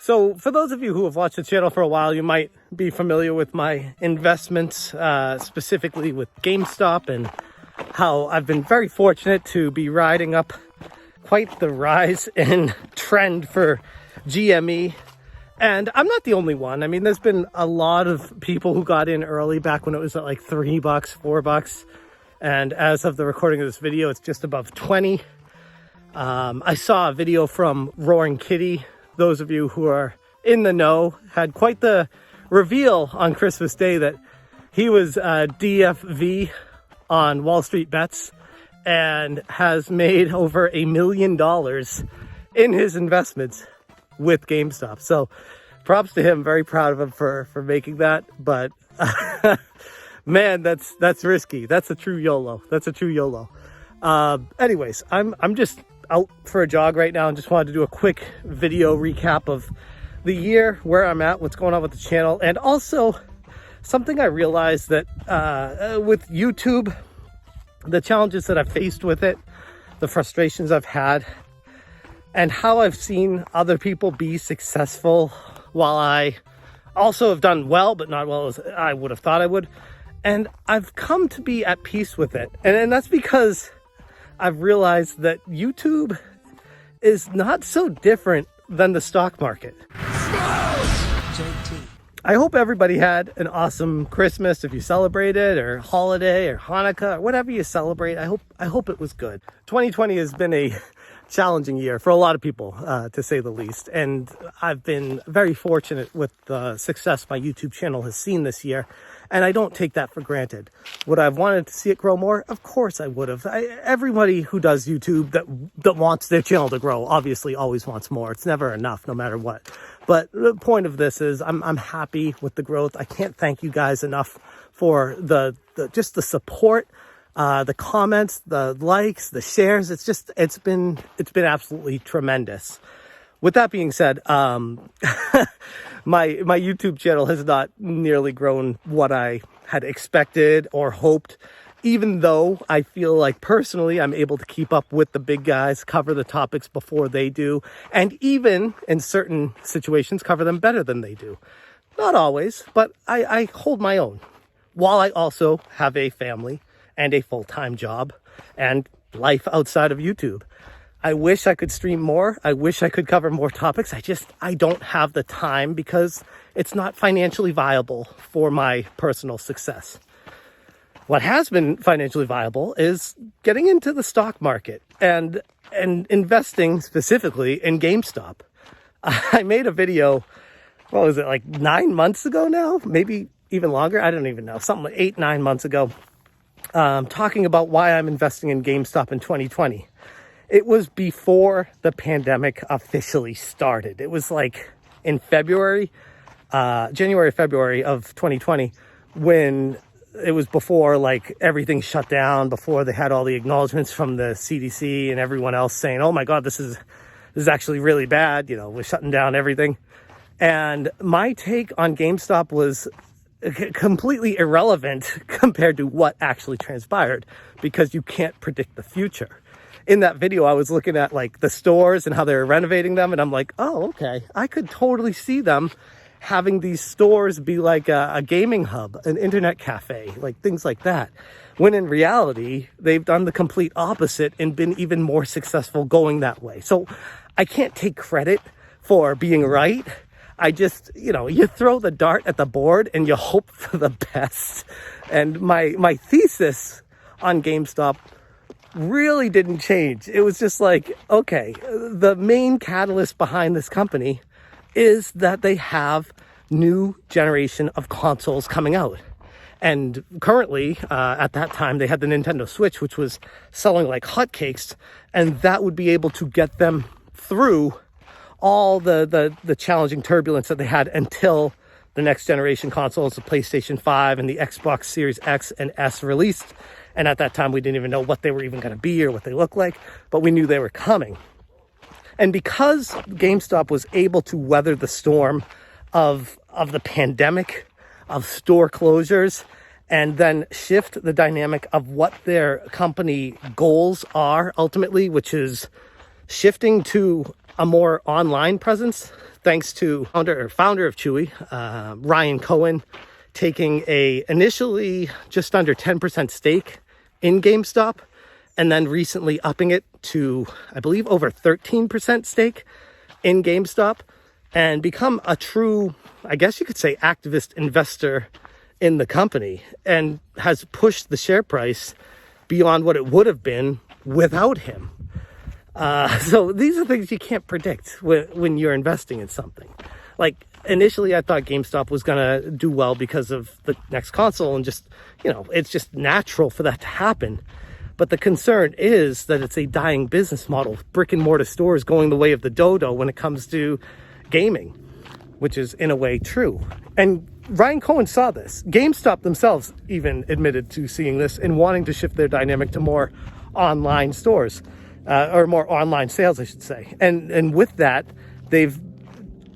So for those of you who have watched the channel for a while, you might be familiar with my investments, specifically with GameStop, and how I've been very fortunate to be riding up quite the rise in trend for GME. And I'm not the only one. I mean, there's been a lot of people who got in early back when it was at like $3, $4. And as of the recording of this video, it's just above 20. I saw a video from Roaring Kitty. Those of you who are in the know had quite the reveal on Christmas Day that he was DFV on Wall Street Bets and has made over $1 million in his investments with GameStop. So props to him. Very proud of him for making that. But man, that's risky. That's a true YOLO. Anyways, I'm just out for a jog right now and just wanted to do a quick video recap of the year, where I'm at, what's going on with the channel, and also something I realized that with YouTube, the challenges that I've faced with it, the frustrations I've had, and how I've seen other people be successful while I also have done well, but not well as I would have thought I would. And I've come to be at peace with it. And that's because I've realized that YouTube is not so different than the stock market. I hope everybody had an awesome Christmas if you celebrated, or holiday, or Hanukkah, or whatever you celebrate. I hope it was good. 2020 has been a challenging year for a lot of people, to say the least. And I've been very fortunate with the success my YouTube channel has seen this year. And I don't take that for granted. Would I have wanted to see it grow more? Of course I would have. Everybody who does YouTube that wants their channel to grow obviously always wants more. It's never enough, no matter what. But the point of this is I'm happy with the growth. I can't thank you guys enough for just the support, the comments, the likes, the shares. It's been absolutely tremendous. With that being said, my YouTube channel has not nearly grown what I had expected or hoped, even though I feel like personally I'm able to keep up with the big guys, cover the topics before they do, and even in certain situations cover them better than they do. Not always, but I hold my own, while I also have a family and a full-time job and life outside of YouTube. I wish I could stream more. I wish I could cover more topics. I don't have the time because it's not financially viable for my personal success. What has been financially viable is getting into the stock market and investing specifically in GameStop. I made a video, what was it, like 9 months ago now? Maybe even longer? I don't even know. Something like 8, 9 months ago. Talking about why I'm investing in GameStop in 2020. It was before the pandemic officially started. It was like in February, February of 2020, when it was before like everything shut down, before they had all the acknowledgments from the CDC and everyone else saying, oh my God, this is actually really bad. You know, we're shutting down everything. And my take on GameStop was completely irrelevant compared to what actually transpired, because you can't predict the future. In that video, I was looking at like the stores and how they were renovating them. And I'm like, oh, okay, I could totally see them having these stores be like a gaming hub, an internet cafe, like things like that. When in reality, they've done the complete opposite and been even more successful going that way. So I can't take credit for being right. I just, you throw the dart at the board and you hope for the best. And my thesis on GameStop really didn't change. It was just like, okay, the main catalyst behind this company is that they have new generation of consoles coming out. And currently, at that time, they had the Nintendo Switch, which was selling like hotcakes, and that would be able to get them through all the challenging turbulence that they had until the next generation consoles, the PlayStation 5 and the Xbox Series X and S released. And at that time, we didn't even know what they were even going to be or what they looked like, but we knew they were coming. And because GameStop was able to weather the storm of the pandemic, of store closures, and then shift the dynamic of what their company goals are ultimately, which is shifting to a more online presence, thanks to founder of Chewy, Ryan Cohen, taking a initially just under 10% stake in GameStop, and then recently upping it to, I believe, over 13% stake in GameStop, and become a true, I guess you could say, activist investor in the company, and has pushed the share price beyond what it would have been without him. So these are things you can't predict when you're investing in something. Like, initially I thought GameStop was going to do well because of the next console, and just, it's just natural for that to happen. But the concern is that it's a dying business model. Brick and mortar stores going the way of the dodo when it comes to gaming, which is in a way true. And Ryan Cohen saw this. GameStop themselves even admitted to seeing this and wanting to shift their dynamic to more online stores, or more online sales, I should say. And with that, they've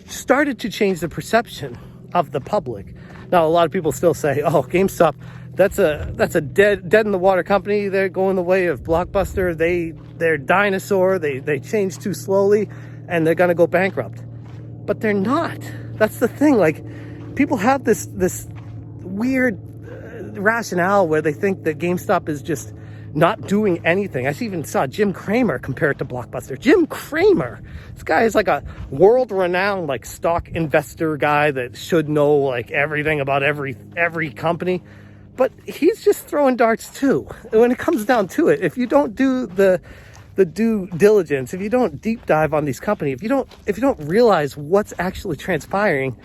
started to change the perception of the public. Now, a lot of people still say, oh, GameStop, that's a dead in the water company. They're going the way of Blockbuster. They're dinosaur. They change too slowly, and they're going to go bankrupt. But they're not. That's the thing. Like, people have this weird rationale where they think that GameStop is just not doing anything. I even saw Jim Cramer compare it to Blockbuster. Jim Cramer, this guy is like a world-renowned like stock investor guy that should know like everything about every company. But he's just throwing darts too. When it comes down to it, if you don't do the due diligence, if you don't deep dive on these companies, if you don't realize what's actually transpiring,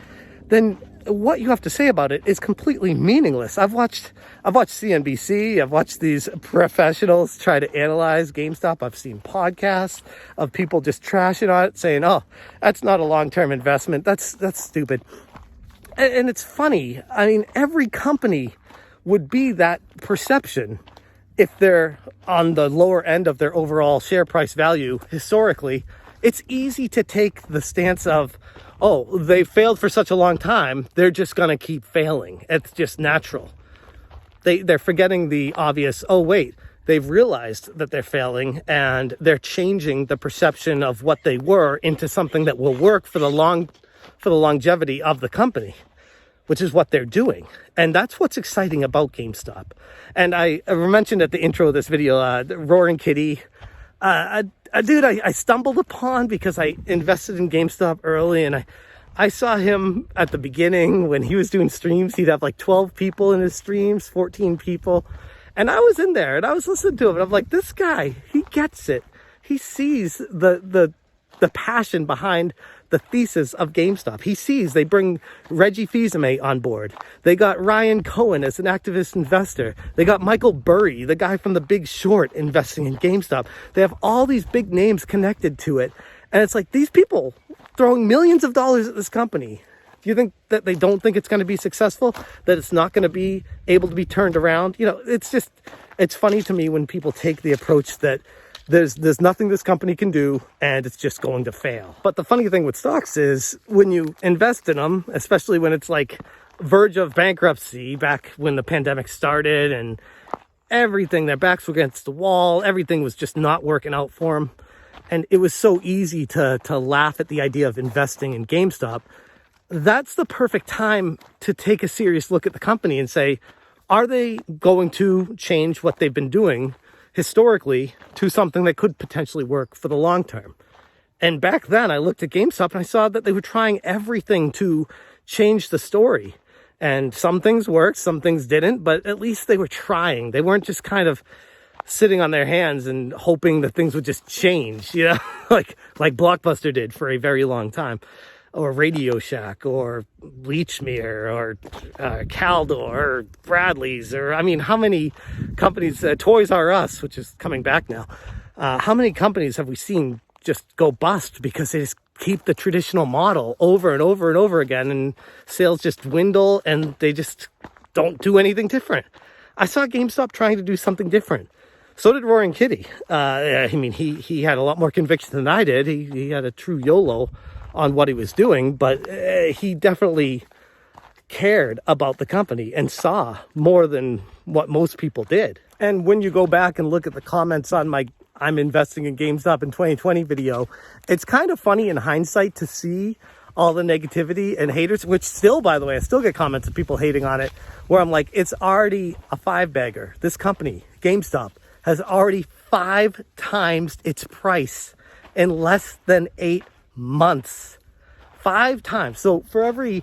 then what you have to say about it is completely meaningless. I've watched CNBC. I've watched these professionals try to analyze GameStop. I've seen podcasts of people just trashing on it, saying, "Oh, that's not a long-term investment. That's stupid." And it's funny. I mean, every company would be that perception if they're on the lower end of their overall share price value historically. It's easy to take the stance of, oh, they failed for such a long time, they're just going to keep failing. It's just natural. They're forgetting the obvious, oh, wait, they've realized that they're failing, and they're changing the perception of what they were into something that will work for the longevity of the company, which is what they're doing. And that's what's exciting about GameStop. And I mentioned at the intro of this video, Roaring Kitty, a dude I stumbled upon because I invested in GameStop early, and I saw him at the beginning when he was doing streams. He'd have like 12 people in his streams, 14 people. And I was in there and I was listening to him, and I'm like, this guy, he gets it. He sees the passion behind the thesis of GameStop. He sees they bring Reggie Fils-Aimé on board. They got Ryan Cohen as an activist investor. They got Michael Burry, the guy from The Big Short, investing in GameStop. They have all these big names connected to it. And it's like, these people throwing millions of dollars at this company. Do you think that they don't think it's going to be successful? That it's not going to be able to be turned around? It's funny to me when people take the approach that there's nothing this company can do and it's just going to fail. But the funny thing with stocks is when you invest in them, especially when it's like verge of bankruptcy, back when the pandemic started and everything, their backs were against the wall, everything was just not working out for them. And it was so easy to laugh at the idea of investing in GameStop. That's the perfect time to take a serious look at the company and say, are they going to change what they've been doing historically to something that could potentially work for the long term? And back then I looked at GameStop and I saw that they were trying everything to change the story. And some things worked, some things didn't, but at least they were trying. They weren't just kind of sitting on their hands and hoping that things would just change, like Blockbuster did for a very long time, or Radio Shack, or Lechmere, or Caldor, or Bradley's, or how many companies, Toys R Us, which is coming back now, how many companies have we seen just go bust because they just keep the traditional model over and over and over again, and sales just dwindle and they just don't do anything different? I saw GameStop trying to do something different. So did Roaring Kitty. He had a lot more conviction than I did. He had a true YOLO on what he was doing, but he definitely cared about the company and saw more than what most people did. And when you go back and look at the comments on my I'm investing in GameStop in 2020 video, it's kind of funny in hindsight to see all the negativity and haters, which still, by the way, I still get comments of people hating on it, where I'm like, it's already a 5-bagger. This company, GameStop, has already 5 times its price in less than 8 months. 5 times. So for every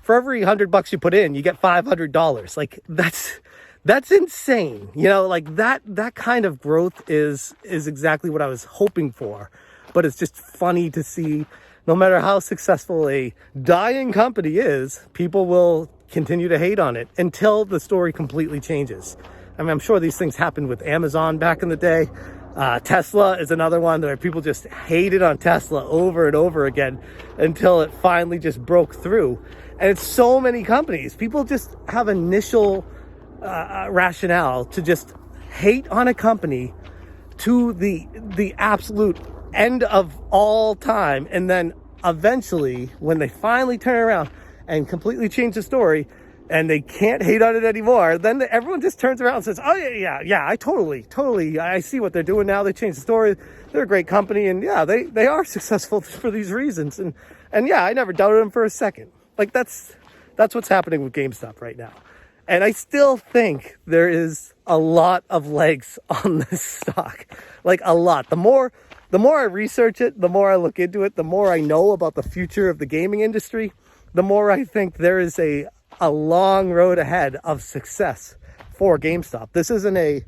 $100 you put in, you get $500. Like that's insane. You know, like that kind of growth is exactly what I was hoping for. But it's just funny to see, no matter how successful a dying company is, people will continue to hate on it until the story completely changes. I mean, I'm sure these things happened with Amazon back in the day. Tesla is another one where people just hated on Tesla over and over again until it finally just broke through. And it's so many companies. People just have initial rationale to just hate on a company to the absolute end of all time, and then eventually when they finally turn around and completely change the story and they can't hate on it anymore, then everyone just turns around and says, oh yeah, I totally I see what they're doing now. They changed the story, they're a great company, and yeah, they are successful for these reasons, and yeah, I never doubted them for a second. Like that's what's happening with GameStop right now. And I still think there is a lot of legs on this stock, like a lot. The more I research it, the more I look into it, the more I know about the future of the gaming industry, the more I think there is a long road ahead of success for GameStop. This isn't a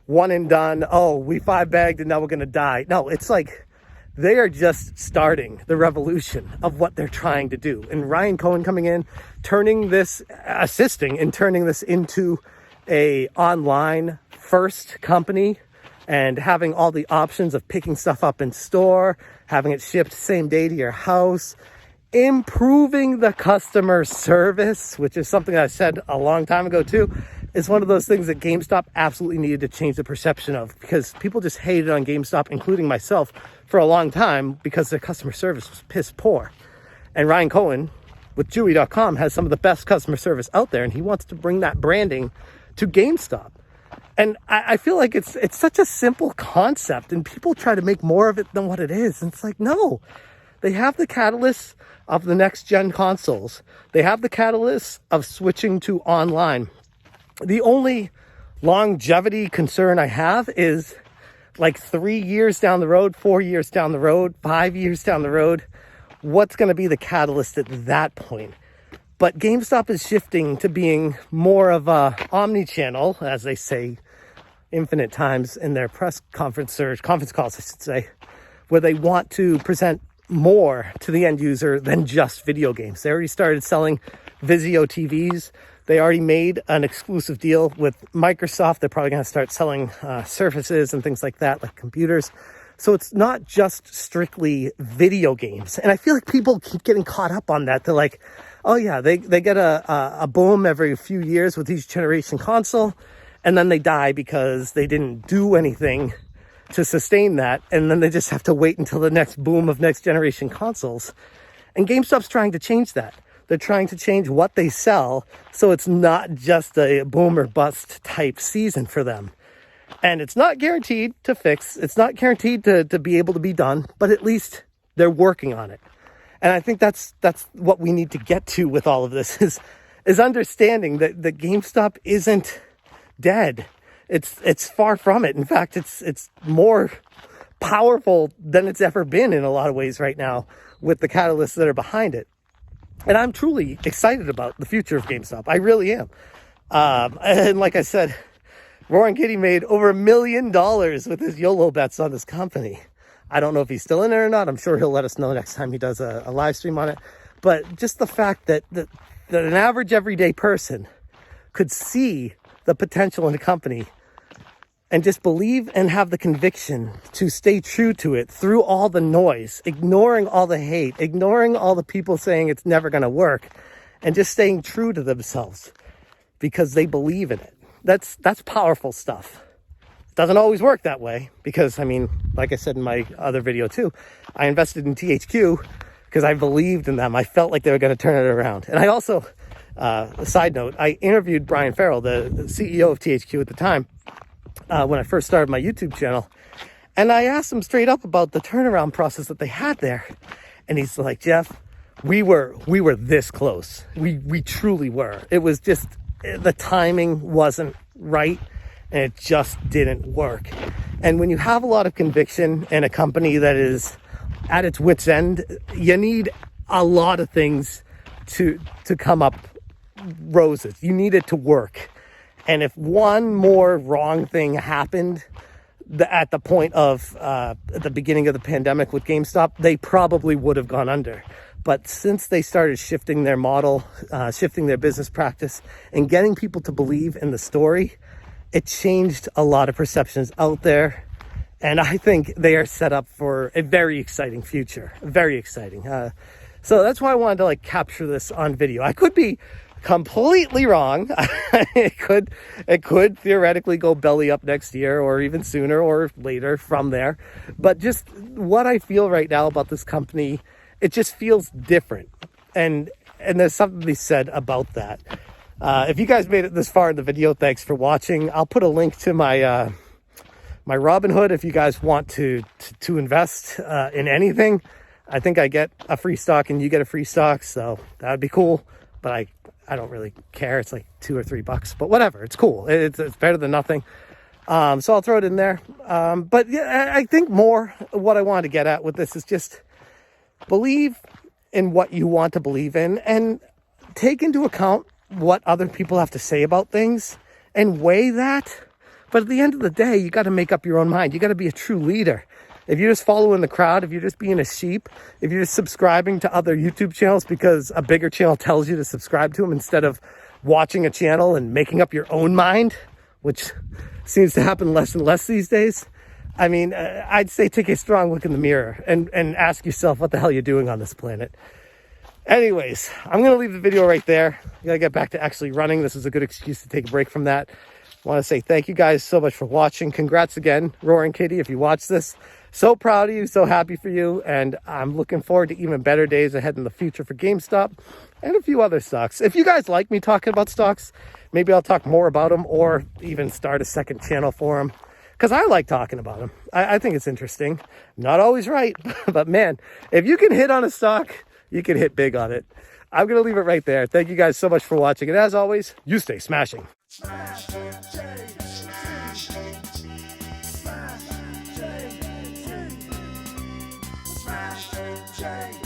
one and done, oh, we 5-bagged and now we're going to die. No, it's like they are just starting the revolution of what they're trying to do. And Ryan Cohen coming in, assisting in turning this into a online first company, and having all the options of picking stuff up in store, having it shipped same day to your house, improving the customer service, which is something I said a long time ago too, is one of those things that GameStop absolutely needed to change the perception of, because people just hated on GameStop, including myself, for a long time because their customer service was piss poor. And Ryan Cohen with Chewy.com has some of the best customer service out there, and he wants to bring that branding to GameStop. And I feel like it's such a simple concept, and people try to make more of it than what it is. And it's like, no, they have the catalyst of the next gen consoles. They have the catalyst of switching to online. The only longevity concern I have is like 3 years down the road, 4 years down the road, 5 years down the road. What's going to be the catalyst at that point? But GameStop is shifting to being more of a omni-channel, as they say infinite times in their conference calls, I should say, where they want to present more to the end user than just video games. They already started selling Vizio TVs. They already made an exclusive deal with Microsoft. They're probably going to start selling Surfaces and things like that, like computers. So it's not just strictly video games. And I feel like people keep getting caught up on that. They're like, oh yeah, they get a boom every few years with each generation console, and then they die because they didn't do anything to sustain that, and then they just have to wait until the next boom of next generation consoles. And GameStop's trying to change that. They're trying to change what they sell, so it's not just a boom or bust type season for them. And it's not guaranteed to fix. It's not guaranteed to be able to be done, but at least they're working on it. And I think that's what we need to get to with all of this is understanding that GameStop isn't dead. It's far from it. In fact, it's more powerful than it's ever been in a lot of ways right now with the catalysts that are behind it. And I'm truly excited about the future of GameStop. I really am. And like I said, Roaring Kitty made over $1 million with his YOLO bets on this company. I don't know if he's still in there or not. I'm sure he'll let us know next time he does a live stream on it. But just the fact that an average everyday person could see the potential in a company and just believe and have the conviction to stay true to it through all the noise, ignoring all the hate, ignoring all the people saying it's never going to work, and just staying true to themselves because they believe in it. That's powerful stuff. It doesn't always work that way because, I mean, like I said in my other video too, I invested in THQ because I believed in them. I felt like they were going to turn it around. And I also, a side note, I interviewed Brian Farrell, the CEO of THQ at the time, when I first started my YouTube channel. And I asked him straight up about the turnaround process that they had there. And he's like, Jeff, we were this close. We truly were. It was just, the timing wasn't right and it just didn't work. And when you have a lot of conviction in a company that is at its wit's end, you need a lot of things to come up roses. You need it to work. And if one more wrong thing happened at the point of at the beginning of the pandemic with GameStop, they probably would have gone under. But since they started shifting their model, shifting their business practice, and getting people to believe in the story, it changed a lot of perceptions out there. And I think they are set up for a very exciting future. Very exciting. So that's why I wanted to capture this on video. I could be completely wrong. It could theoretically go belly up next year or even sooner or later from there. But just what I feel right now about this company, it just feels different. And there's something to be said about that. If you guys made it this far in the video, thanks for watching. I'll put a link to my my Robinhood if you guys want to invest in anything. I think I get a free stock and you get a free stock, so that would be cool. But I don't really care. It's like $2 or $3, but whatever. It's cool. It's better than nothing. So I'll throw it in there. But yeah, I think more what I wanted to get at with this is just believe in what you want to believe in and take into account what other people have to say about things and weigh that. But at the end of the day, you got to make up your own mind. You got to be a true leader. If you're just following the crowd, if you're just being a sheep, if you're just subscribing to other YouTube channels because a bigger channel tells you to subscribe to them instead of watching a channel and making up your own mind, which seems to happen less and less these days, I mean, I'd say take a strong look in the mirror and ask yourself what the hell you're doing on this planet. Anyways, I'm going to leave the video right there. I got to get back to actually running. This is a good excuse to take a break from that. I want to say thank you guys so much for watching. Congrats again, Roaring Kitty, if you watch this. So proud of you, so happy for you, and I'm looking forward to even better days ahead in the future for GameStop and a few other stocks. If you guys like me talking about stocks, maybe I'll talk more about them or even start a second channel for them, because I like talking about them. I think it's interesting. Not always right, but man, if you can hit on a stock, you can hit big on it. I'm going to leave it right there. Thank you guys so much for watching, and as always, you stay smashing. Smash J.